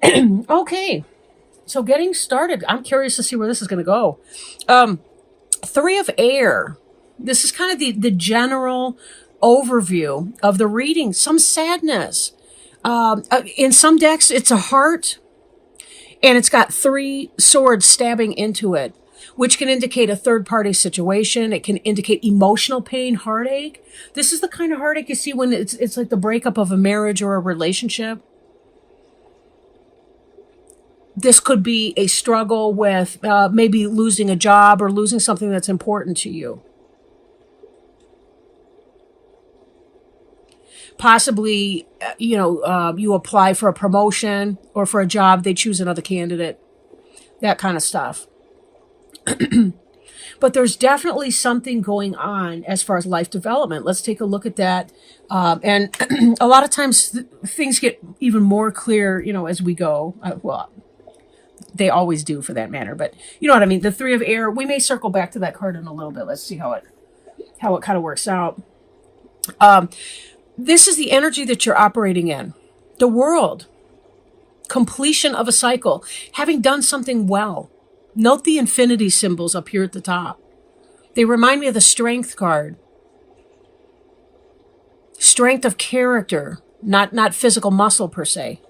Okay. So getting started. I'm curious to see where this is going to go. Three of Air. This is kind of the general overview of the reading. Some sadness. In some decks, it's a heart, and it's got three swords stabbing into it, which can indicate a third-party situation. It can indicate emotional pain, heartache. This is the kind of heartache you see when it's like the breakup of a marriage or a relationship. This could be a struggle with maybe losing a job or losing something that's important to you. Possibly, you apply for a promotion or for a job, they choose another candidate, that kind of stuff. But there's definitely something going on as far as life development. Let's take a look at that. And a lot of times things get even more clear, as we go. Well, they always do for that matter, but you know what I mean? The Three of Air, we may circle back to that card in a little bit. Let's see how it kind of works out. This is the energy that you're operating in. The world. Completion of a cycle. Having done something well. Note the infinity symbols up here at the top. They remind me of the Strength card. Strength of character, not physical muscle per se.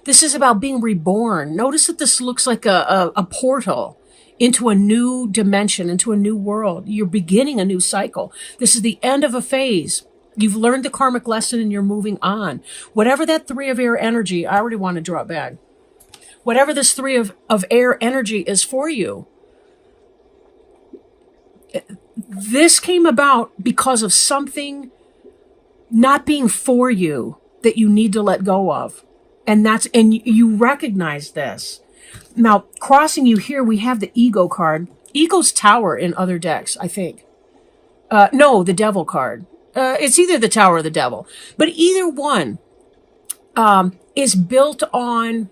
This is about being reborn. Notice that this looks like a portal into a new dimension, into a new world. You're beginning a new cycle. This is the end of a phase. You've learned the karmic lesson and you're moving on. Whatever that Three of Air energy, I already want to draw it back. Whatever this Three of Air energy is for you, this came about because of something not being for you that you need to let go of. And you recognize this. Now, crossing you here, we have the Ego card. Ego's Tower in other decks, I think. No, the Devil card. It's either the Tower or the Devil. But either one is built on...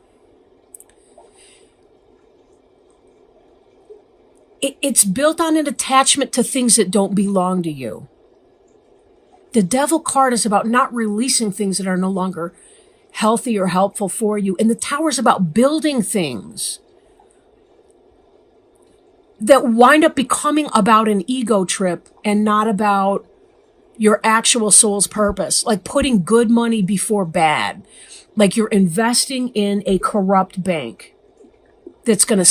It's built on an attachment to things that don't belong to you. The Devil card is about not releasing things that are no longer healthy or helpful for you. And the Tower is about building things that wind up becoming about an ego trip and not about your actual soul's purpose. Like putting good money before bad. Like you're investing in a corrupt bank that's going to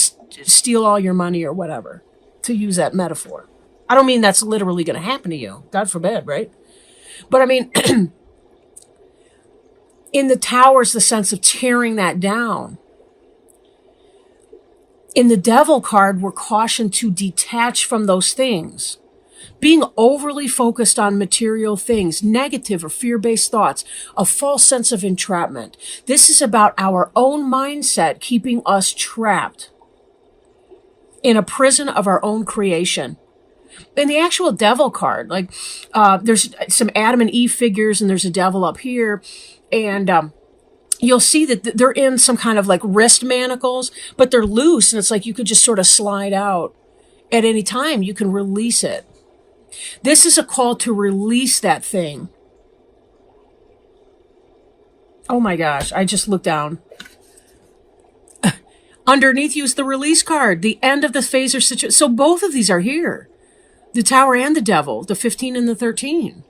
steal all your money or whatever, to use that metaphor. I don't mean that's literally going to happen to you. God forbid, right? But I mean, in the Tower is the sense of tearing that down. In the Devil card, we're cautioned to detach from those things. Being overly focused on material things, negative or fear-based thoughts, a false sense of entrapment. This is about our own mindset keeping us trapped in a prison of our own creation. In the actual Devil card, like there's some Adam and Eve figures and there's a devil up here. And you'll see that they're in some kind of like wrist manacles, but they're loose. And it's like you could just sort of slide out at any time. You can release it. This is a call to release that thing. Oh my gosh, I just looked down. Underneath you is the Release card, the end of the phase or situation. So both of these are here. The Tower and the Devil, the 15 and the 13.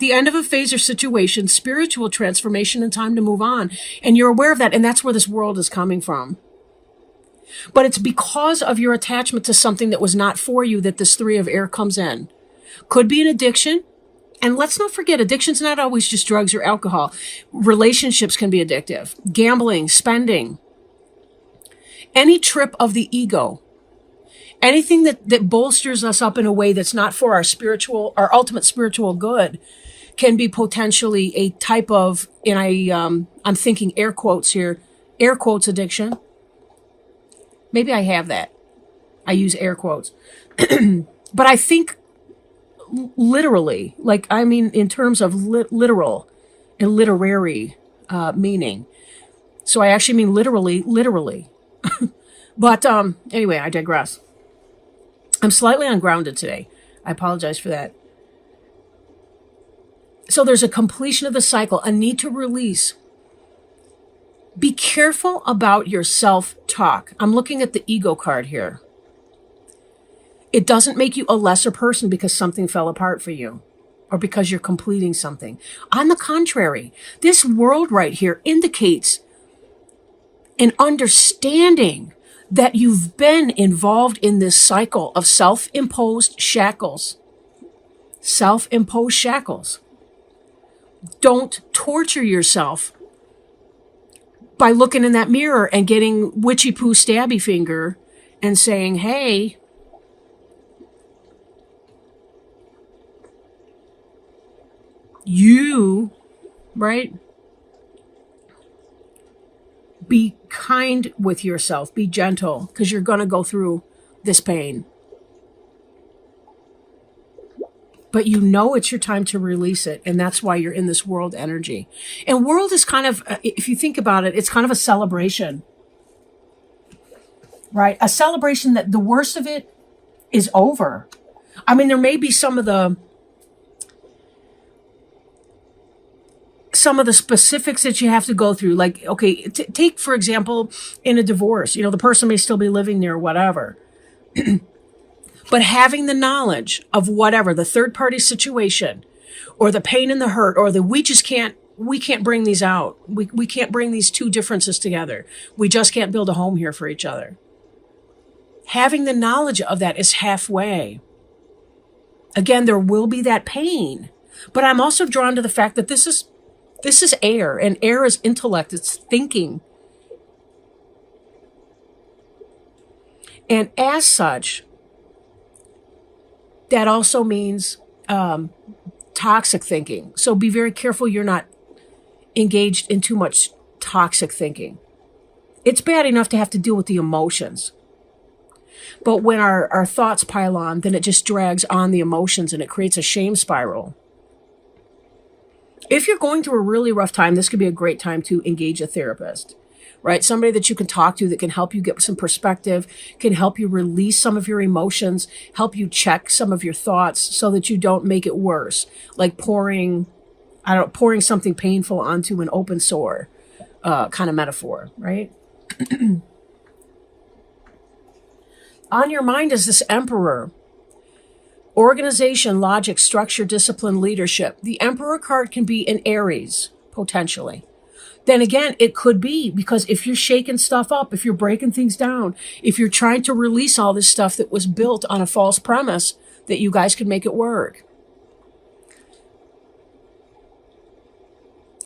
The end of a phase or situation, spiritual transformation, and time to move on. And you're aware of that, and that's where this world is coming from. But it's because of your attachment to something that was not for you that this Three of Air comes in. Could be an addiction. And let's not forget, addiction's not always just drugs or alcohol. Relationships can be addictive. Gambling, spending. Any trip of the ego. Anything that bolsters us up in a way that's not for our ultimate spiritual good can be potentially a type of, and I'm thinking air quotes here, air quotes addiction. Maybe I have that. I use air quotes. But I think literally, in terms of literal and literary meaning. So I actually mean literally. But anyway, I digress. I'm slightly ungrounded today. I apologize for that. So there's a completion of the cycle, a need to release. Be careful about your self-talk. I'm looking at the ego card here. It doesn't make you a lesser person because something fell apart for you or because you're completing something. On the contrary, this world right here indicates an understanding that you've been involved in this cycle of self-imposed shackles. Self-imposed shackles. Don't torture yourself by looking in that mirror and getting witchy poo stabby finger and saying, hey, you, right? Be kind with yourself. Be gentle, because you're going to go through this pain. But you know it's your time to release it, and that's why you're in this world energy. And world is kind of, if you think about it, it's kind of a celebration, right? A celebration that the worst of it is over. I mean, there may be some of the specifics that you have to go through. Like, okay, take, for example, in a divorce, the person may still be living there or whatever. But having the knowledge of whatever, the third party situation or the pain and the hurt or we can't bring these out. We can't bring these two differences together. We just can't build a home here for each other. Having the knowledge of that is halfway. Again, there will be that pain, but I'm also drawn to the fact that this is air, and air is intellect. It's thinking. And as such, that also means toxic thinking. So be very careful you're not engaged in too much toxic thinking. It's bad enough to have to deal with the emotions. But when our thoughts pile on, then it just drags on the emotions and it creates a shame spiral. If you're going through a really rough time, this could be a great time to engage a therapist, right? Somebody that you can talk to that can help you get some perspective, can help you release some of your emotions, help you check some of your thoughts so that you don't make it worse. Like pouring something painful onto an open sore, kind of metaphor, right? On your mind is this Emperor. Organization, logic, structure, discipline, leadership. The Emperor card can be in Aries, potentially. Then again, it could be because if you're shaking stuff up, if you're breaking things down, if you're trying to release all this stuff that was built on a false premise that you guys could make it work.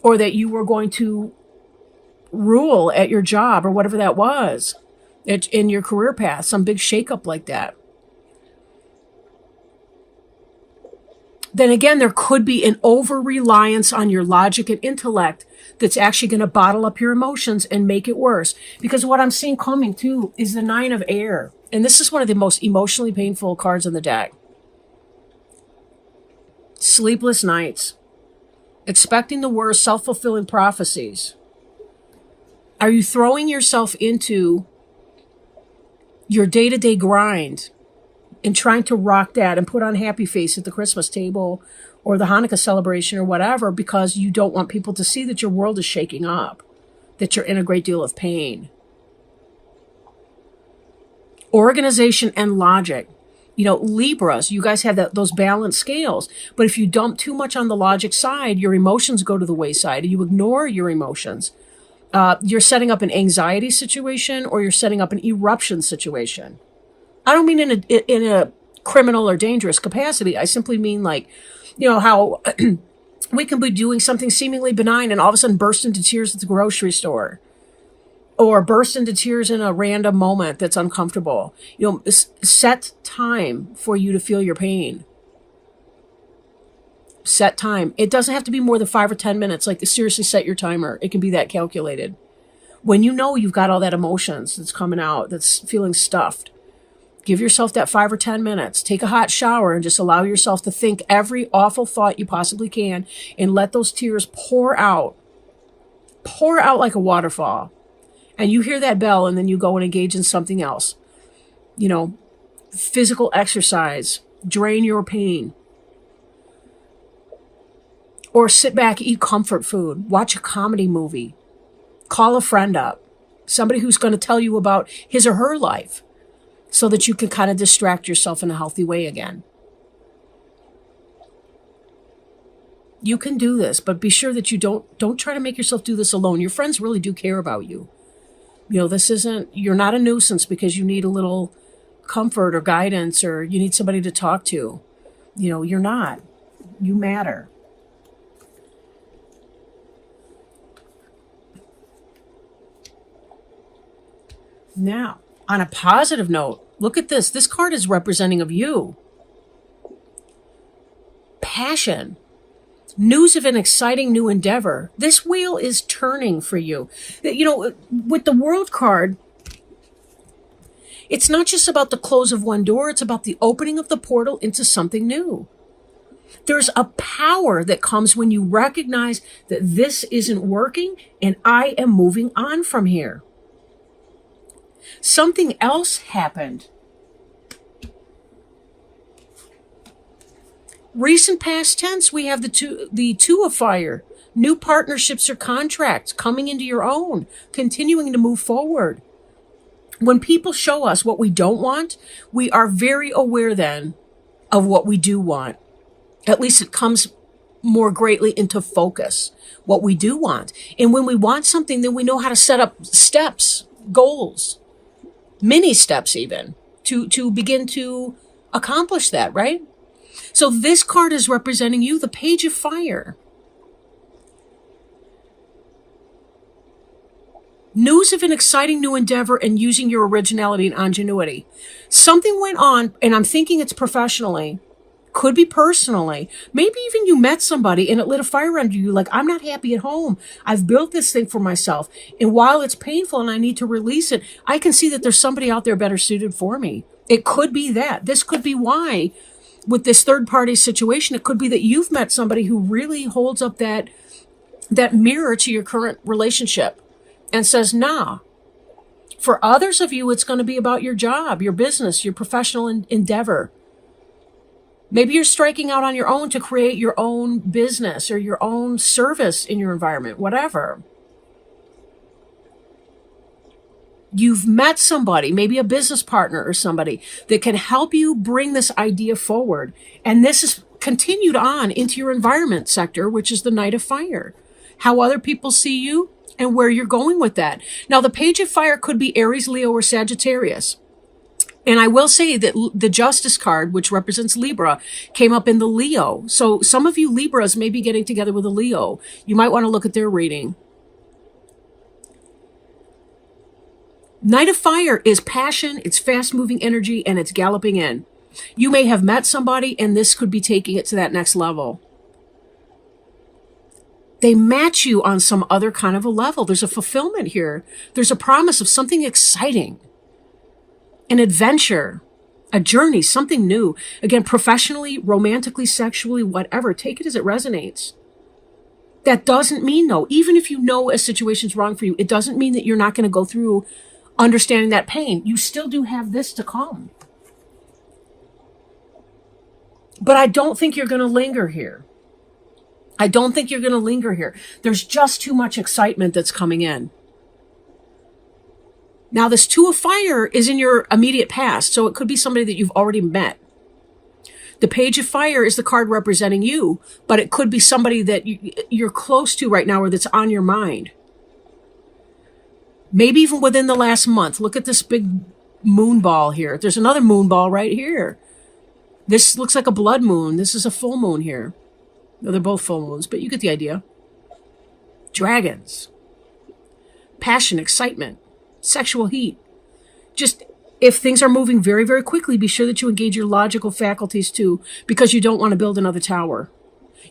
Or that you were going to rule at your job or whatever that was in your career path, some big shakeup like that. Then again, there could be an over-reliance on your logic and intellect that's actually going to bottle up your emotions and make it worse. Because what I'm seeing coming too is the Nine of Air. And this is one of the most emotionally painful cards in the deck. Sleepless nights. Expecting the worst, self-fulfilling prophecies. Are you throwing yourself into your day-to-day grind and trying to rock that and put on happy face at the Christmas table or the Hanukkah celebration or whatever because you don't want people to see that your world is shaking up, that you're in a great deal of pain? Organization and logic. Libras, you guys have those balanced scales. But if you dump too much on the logic side, your emotions go to the wayside and you ignore your emotions. You're setting up an anxiety situation or you're setting up an eruption situation. I don't mean in a criminal or dangerous capacity. I simply mean like, how we can be doing something seemingly benign and all of a sudden burst into tears at the grocery store or burst into tears in a random moment that's uncomfortable. Set time for you to feel your pain. Set time. It doesn't have to be more than 5 or 10 minutes. Like, seriously, set your timer. It can be that calculated. When you know you've got all that emotions that's coming out, that's feeling stuffed, give yourself that 5 or 10 minutes. Take a hot shower and just allow yourself to think every awful thought you possibly can and let those tears pour out. Pour out like a waterfall. And you hear that bell and then you go and engage in something else. Physical exercise. Drain your pain. Or sit back, eat comfort food. Watch a comedy movie. Call a friend up, somebody who's going to tell you about his or her life so that you can kind of distract yourself in a healthy way again. You can do this, but be sure that you don't try to make yourself do this alone. Your friends really do care about you. You know, you're not a nuisance because you need a little comfort or guidance or you need somebody to talk to. You know, you're not. You matter. Now, on a positive note, look at this. This card is representing of you. Passion. News of an exciting new endeavor. This wheel is turning for you. You know, with the World card, it's not just about the close of one door. It's about the opening of the portal into something new. There's a power that comes when you recognize that this isn't working and I am moving on from here. Something else happened. Recent past tense, we have the two of fire. New partnerships or contracts coming into your own, continuing to move forward. When people show us what we don't want, we are very aware then of what we do want. At least it comes more greatly into focus, what we do want. And when we want something, then we know how to set up steps, goals, mini steps even, to begin to accomplish that, right? So this card is representing you, the Page of Fire. News of an exciting new endeavor and using your originality and ingenuity. Something went on, and I'm thinking it's professionally, could be personally. Maybe even you met somebody and it lit a fire under you, like, I'm not happy at home. I've built this thing for myself. And while it's painful and I need to release it, I can see that there's somebody out there better suited for me. It could be that. This could be why, with this third party situation, it could be that you've met somebody who really holds up that mirror to your current relationship and says, nah. For others of you, it's going to be about your job, your business, your professional endeavor. Maybe you're striking out on your own to create your own business or your own service in your environment, whatever. You've met somebody, maybe a business partner or somebody that can help you bring this idea forward. And this is continued on into your environment sector, which is the Knight of Fire. How other people see you and where you're going with that. Now, the Page of Fire could be Aries, Leo, or Sagittarius. And I will say that the Justice card, which represents Libra, came up in the Leo. So some of you Libras may be getting together with a Leo. You might want to look at their reading. Knight of Fire is passion, it's fast-moving energy, and it's galloping in. You may have met somebody, and this could be taking it to that next level. They match you on some other kind of a level. There's a fulfillment here. There's a promise of something exciting, an adventure, a journey, something new. Again, professionally, romantically, sexually, whatever. Take it as it resonates. That doesn't mean, though, even if you know a situation's wrong for you, it doesn't mean that you're not going to go through understanding that pain. You still do have this to come. But I don't think you're going to linger here. I don't think you're going to linger here. There's just too much excitement that's coming in. Now, this Two of Fire is in your immediate past, so it could be somebody that you've already met. The Page of Fire is the card representing you, but it could be somebody that you're close to right now or that's on your mind. Maybe even within the last month. Look at this big moon ball here. There's another moon ball right here. This looks like a blood moon. This is a full moon here. No, they're both full moons, but you get the idea. Dragons. Passion, excitement, sexual heat. Just, if things are moving very, very quickly, be sure that you engage your logical faculties too, because you don't want to build another tower.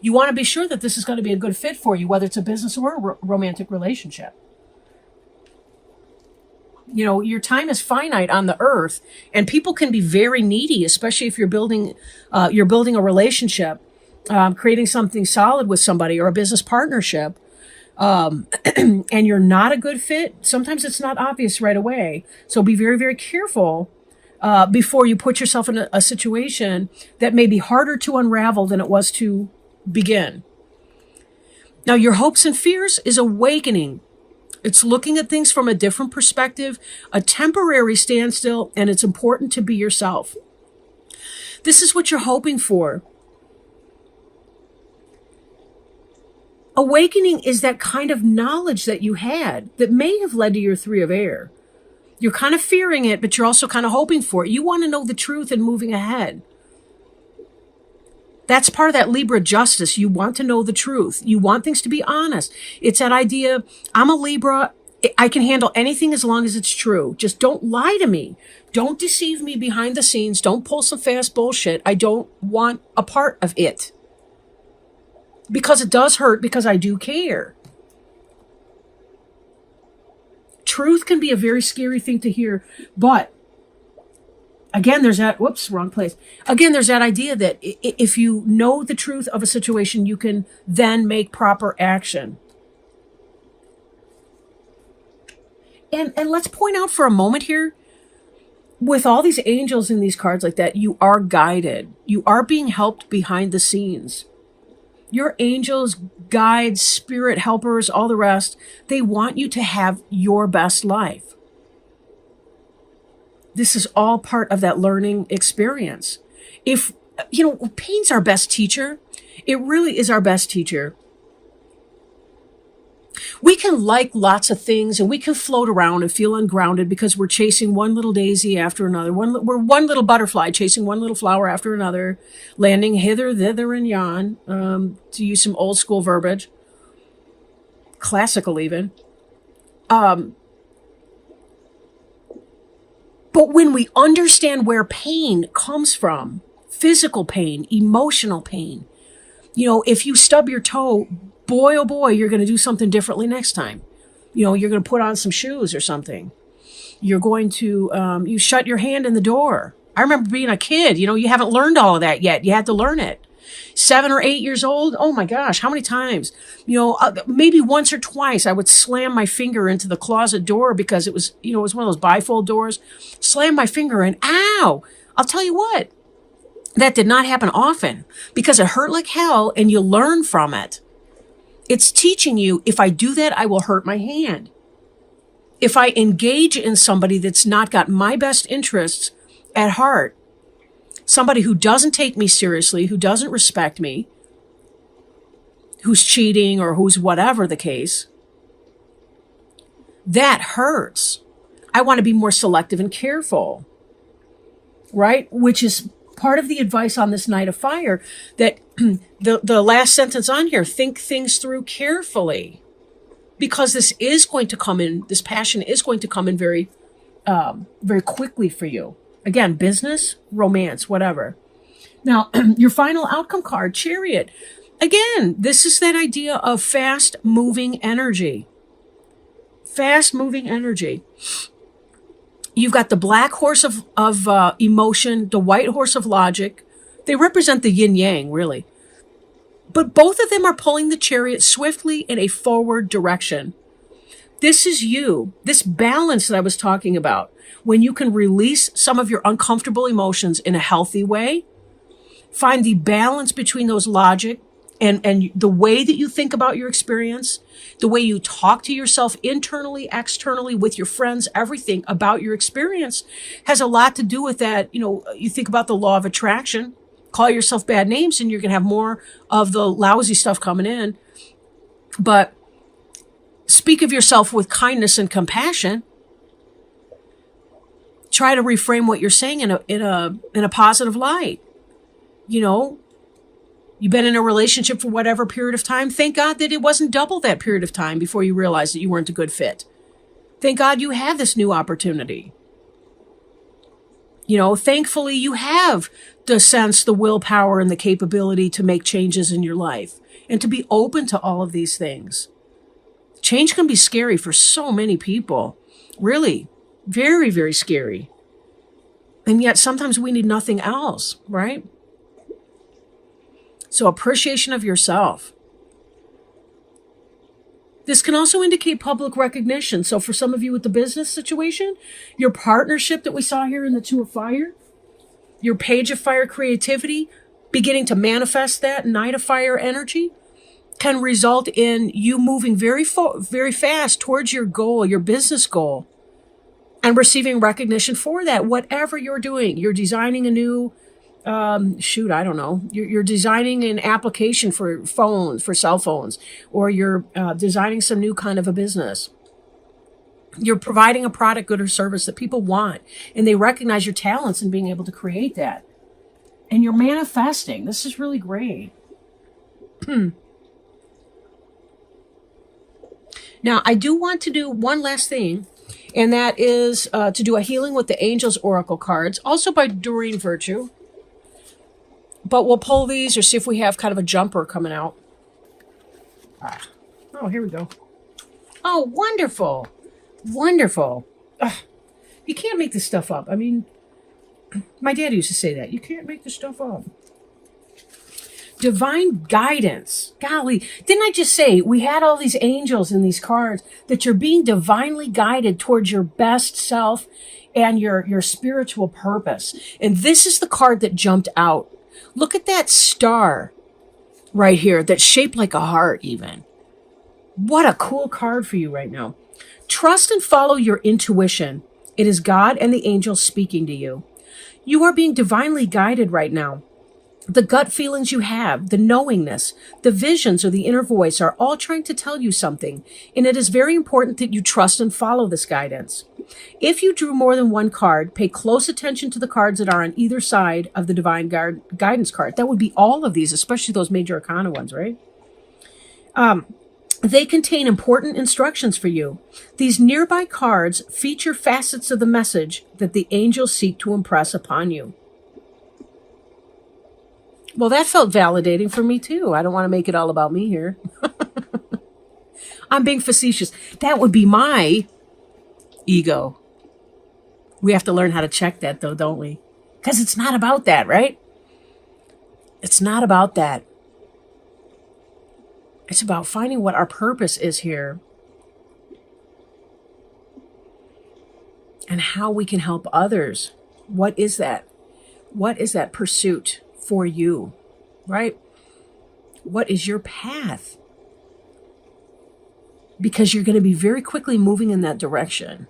You want to be sure that this is going to be a good fit for you, whether it's a business or a romantic relationship. You know, your time is finite on the earth, and people can be very needy, especially if you're building a relationship, creating something solid with somebody or a business partnership, and you're not a good fit. Sometimes it's not obvious right away. So be very, very careful before you put yourself in a situation that may be harder to unravel than it was to begin. Now, your hopes and fears is awakening. It's looking at things from a different perspective, a temporary standstill, and it's important to be yourself. This is what you're hoping for. Awakening is that kind of knowledge that you had that may have led to your 3 of air. You're kind of fearing it, but you're also kind of hoping for it. You want to know the truth and moving ahead. That's part of that Libra justice. You want to know the truth. You want things to be honest. It's that idea, I'm a Libra. I can handle anything as long as it's true. Just don't lie to me. Don't deceive me behind the scenes. Don't pull some fast bullshit. I don't want a part of it. Because it does hurt, because I do care. Truth can be a very scary thing to hear, but again, there's that, whoops, wrong place. Again, there's that idea that if you know the truth of a situation, you can then make proper action. And let's point out for a moment here, with all these angels in these cards like that, you are guided. You are being helped behind the scenes. Your angels, guides, spirit helpers, all the rest, they want you to have your best life. This is all part of that learning experience. If, pain's our best teacher. It really is our best teacher. We can like lots of things and we can float around and feel ungrounded because we're chasing one little daisy after another. We're one little butterfly chasing one little flower after another, landing hither, thither, and yon, to use some old school verbiage, classical even. But when we understand where pain comes from, physical pain, emotional pain, if you stub your toe, boy, oh boy, you're going to do something differently next time. You're going to put on some shoes or something. You're going to, you shut your hand in the door. I remember being a kid, you haven't learned all of that yet. You had to learn it. 7 or 8 years old. Oh my gosh, how many times? Maybe once or twice I would slam my finger into the closet door because it was, it was one of those bifold doors. Slam my finger in, ow! I'll tell you what, that did not happen often because it hurt like hell and you learn from it. It's teaching you, if I do that, I will hurt my hand. If I engage in somebody that's not got my best interests at heart, somebody who doesn't take me seriously, who doesn't respect me, who's cheating or who's whatever the case, that hurts. I want to be more selective and careful, right? Which is part of the advice on this Knight of Fire, that the last sentence on here, think things through carefully, because this is going to come in, this passion is going to come in very, very quickly for you. Again, business, romance, whatever. Now, your final outcome card, Chariot. Again, this is that idea of fast moving energy. Fast moving energy. You've got the black horse of emotion, the white horse of logic. They represent the yin yang, really. But both of them are pulling the chariot swiftly in a forward direction. This is you, this balance that I was talking about, when you can release some of your uncomfortable emotions in a healthy way, find the balance between those logic and the way that you think about your experience, the way you talk to yourself internally, externally, with your friends, everything about your experience has a lot to do with that. You think about the law of attraction, call yourself bad names and you're going to have more of the lousy stuff coming in. But speak of yourself with kindness and compassion. Try to reframe what you're saying in a positive light. You've been in a relationship for whatever period of time. Thank God that it wasn't double that period of time before you realized that you weren't a good fit. Thank God you have this new opportunity. Thankfully you have the sense, the willpower, and the capability to make changes in your life and to be open to all of these things. Change can be scary for so many people. Really, very, very scary. And yet sometimes we need nothing else, right? So appreciation of yourself. This can also indicate public recognition. So for some of you with the business situation, your partnership that we saw here in the Two of Fire, your Page of Fire creativity, beginning to manifest that Knight of Fire energy, can result in you moving very fast towards your goal, your business goal, and receiving recognition for that. Whatever you're doing, you're designing a new, I don't know. You're designing an application for phones, for cell phones, or you're designing some new kind of a business. You're providing a product, good, or service that people want, and they recognize your talents in being able to create that. And you're manifesting. This is really great. Now, I do want to do one last thing, and that is to do a healing with the Angels Oracle cards, also by Doreen Virtue. But we'll pull these or see if we have kind of a jumper coming out. Oh, here we go. Oh, wonderful. Wonderful. You can't make this stuff up. I mean, my dad used to say that. You can't make this stuff up. Divine guidance. Golly, didn't I just say we had all these angels in these cards, that you're being divinely guided towards your best self and your spiritual purpose. And this is the card that jumped out. Look at that star right here that's shaped like a heart even. What a cool card for you right now. Trust and follow your intuition. It is God and the angels speaking to you. You are being divinely guided right now. The gut feelings you have, the knowingness, the visions, or the inner voice are all trying to tell you something, and it is very important that you trust and follow this guidance. If you drew more than one card, pay close attention to the cards that are on either side of the divine guidance card. That would be all of these, especially those major arcana ones, right? They contain important instructions for you. These nearby cards feature facets of the message that the angels seek to impress upon you. Well, that felt validating for me too. I don't want to make it all about me here. I'm being facetious. That would be my ego. We have to learn how to check that though, don't we? Because it's not about that, right? It's not about that. It's about finding what our purpose is here and how we can help others. What is that? What is that pursuit for you, right? What is your path? Because you're going to be very quickly moving in that direction.